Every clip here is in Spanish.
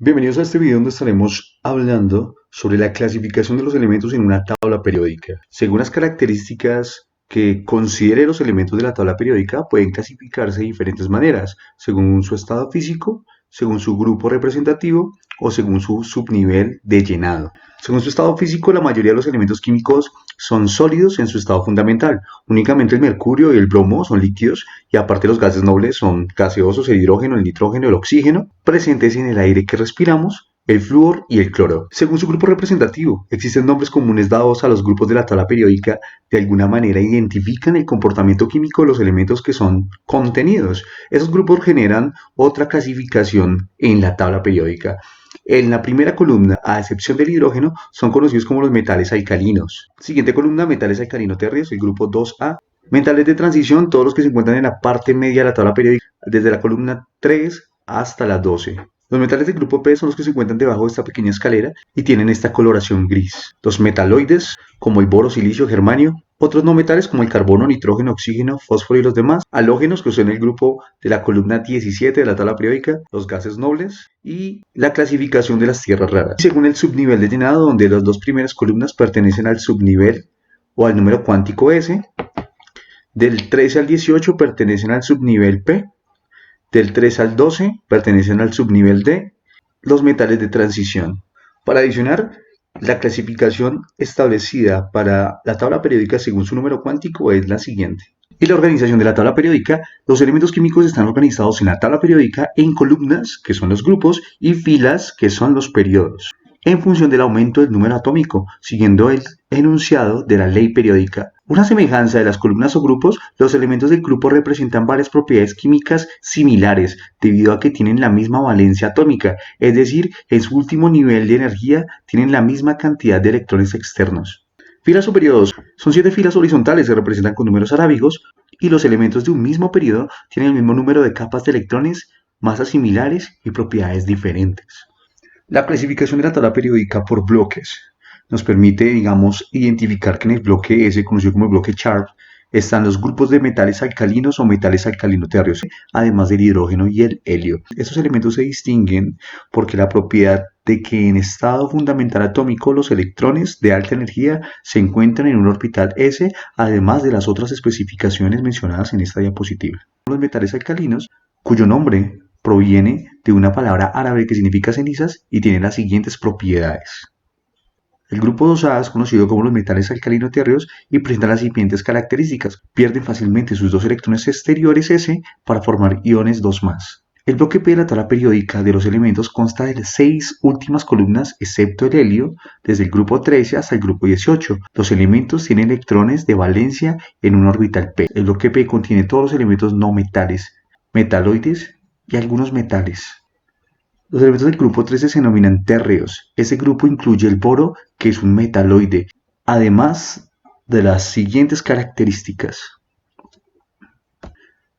Bienvenidos a este video donde estaremos hablando sobre la clasificación de los elementos en una tabla periódica. Según las características que considere los elementos de la tabla periódica, pueden clasificarse de diferentes maneras, según su estado físico, según su grupo representativo o según su subnivel de llenado. Según su estado físico, la mayoría de los elementos químicos son sólidos en su estado fundamental. Únicamente el mercurio y el bromo son líquidos y aparte los gases nobles son gaseosos, el hidrógeno, el nitrógeno, el oxígeno, presentes en el aire que respiramos, el flúor y el cloro. Según su grupo representativo, existen nombres comunes dados a los grupos de la tabla periódica, de alguna manera identifican el comportamiento químico de los elementos que son contenidos. Esos grupos generan otra clasificación en la tabla periódica. En la primera columna, a excepción del hidrógeno, son conocidos como los metales alcalinos. Siguiente columna, metales alcalino-térreos, el grupo 2A. Metales de transición, todos los que se encuentran en la parte media de la tabla periódica, desde la columna 3 hasta la 12. Los metales del grupo P son los que se encuentran debajo de esta pequeña escalera y tienen esta coloración gris. Los metaloides, como el boro, silicio, germanio. Otros no metales como el carbono, nitrógeno, oxígeno, fósforo y los demás. Halógenos, que son el grupo de la columna 17 de la tabla periódica. Los gases nobles y la clasificación de las tierras raras. Según el subnivel de llenado, donde las dos primeras columnas pertenecen al subnivel o al número cuántico S. Del 13 al 18 pertenecen al subnivel P. Del 3 al 12 pertenecen al subnivel D, los metales de transición. Para adicionar, la clasificación establecida para la tabla periódica según su número cuántico es la siguiente. En la organización de la tabla periódica, los elementos químicos están organizados en la tabla periódica en columnas, que son los grupos, y filas, que son los periodos, en función del aumento del número atómico, siguiendo el enunciado de la ley periódica. Una semejanza de las columnas o grupos, los elementos del grupo representan varias propiedades químicas similares, debido a que tienen la misma valencia atómica, es decir, en su último nivel de energía tienen la misma cantidad de electrones externos. Filas o periodos son 7 filas horizontales que representan con números arábigos, y los elementos de un mismo periodo tienen el mismo número de capas de electrones, masas similares y propiedades diferentes. La clasificación de la tabla periódica por bloques nos permite, digamos, identificar que en el bloque S, conocido como el bloque Sharp, están los grupos de metales alcalinos o metales alcalino-térreos, además del hidrógeno y el helio. Estos elementos se distinguen porque la propiedad de que en estado fundamental atómico los electrones de alta energía se encuentran en un orbital S, además de las otras especificaciones mencionadas en esta diapositiva. Los metales alcalinos, cuyo nombre proviene de una palabra árabe que significa cenizas y tiene las siguientes propiedades. El grupo 2A es conocido como los metales alcalino-térreos y presenta las siguientes características. Pierden fácilmente sus dos electrones exteriores S para formar iones 2+. El bloque P de la tabla periódica de los elementos consta de las 6 últimas columnas excepto el helio, desde el grupo 13 hasta el grupo 18. Los elementos tienen electrones de valencia en un orbital P. El bloque P contiene todos los elementos no metales, metaloides y algunos metales. Los elementos del grupo 13 se denominan térreos. Ese grupo incluye el boro, que es un metaloide, además de las siguientes características.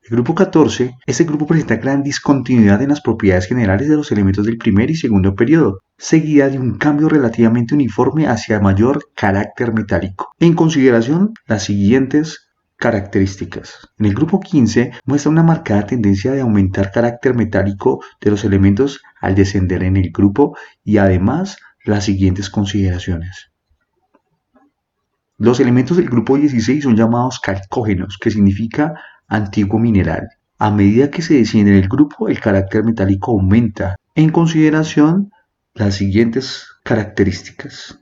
El grupo 14, este grupo presenta gran discontinuidad en las propiedades generales de los elementos del primer y segundo periodo, seguida de un cambio relativamente uniforme hacia mayor carácter metálico. En consideración, las siguientes características. En el grupo 15 muestra una marcada tendencia de aumentar carácter metálico de los elementos al descender en el grupo y además las siguientes consideraciones. Los elementos del grupo 16 son llamados calcógenos, que significa antiguo mineral. A medida que se desciende en el grupo, el carácter metálico aumenta. En consideración, las siguientes características.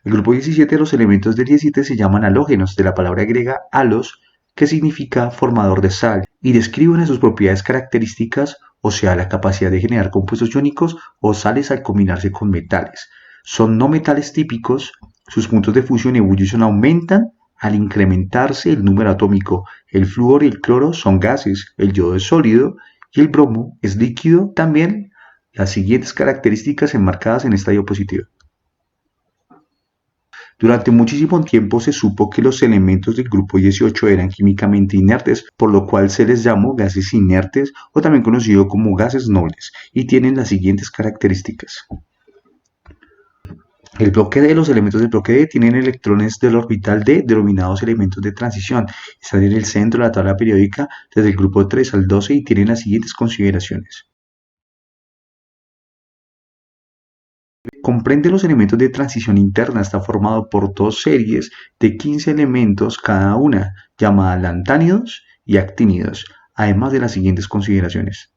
El grupo 17, los elementos del 17 se llaman halógenos, de la palabra griega halos, que significa formador de sal, y describen sus propiedades características, o sea, la capacidad de generar compuestos iónicos o sales al combinarse con metales. Son no metales típicos, sus puntos de fusión y ebullición aumentan al incrementarse el número atómico. El flúor y el cloro son gases, el yodo es sólido y el bromo es líquido. También las siguientes características enmarcadas en esta diapositiva. Durante muchísimo tiempo se supo que los elementos del grupo 18 eran químicamente inertes, por lo cual se les llamó gases inertes o también conocido como gases nobles, y tienen las siguientes características. El bloque D, los elementos del bloque D tienen electrones del orbital D denominados elementos de transición. Están en el centro de la tabla periódica desde el grupo 3 al 12 y tienen las siguientes consideraciones. comprende los elementos de transición interna. Está formado por dos series de 15 elementos cada una, llamadas lantánidos y actínidos, además de las siguientes consideraciones.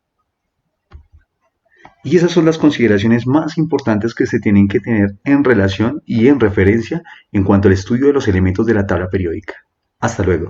Y esas son las consideraciones más importantes que se tienen que tener en relación y en referencia en cuanto al estudio de los elementos de la tabla periódica. Hasta luego.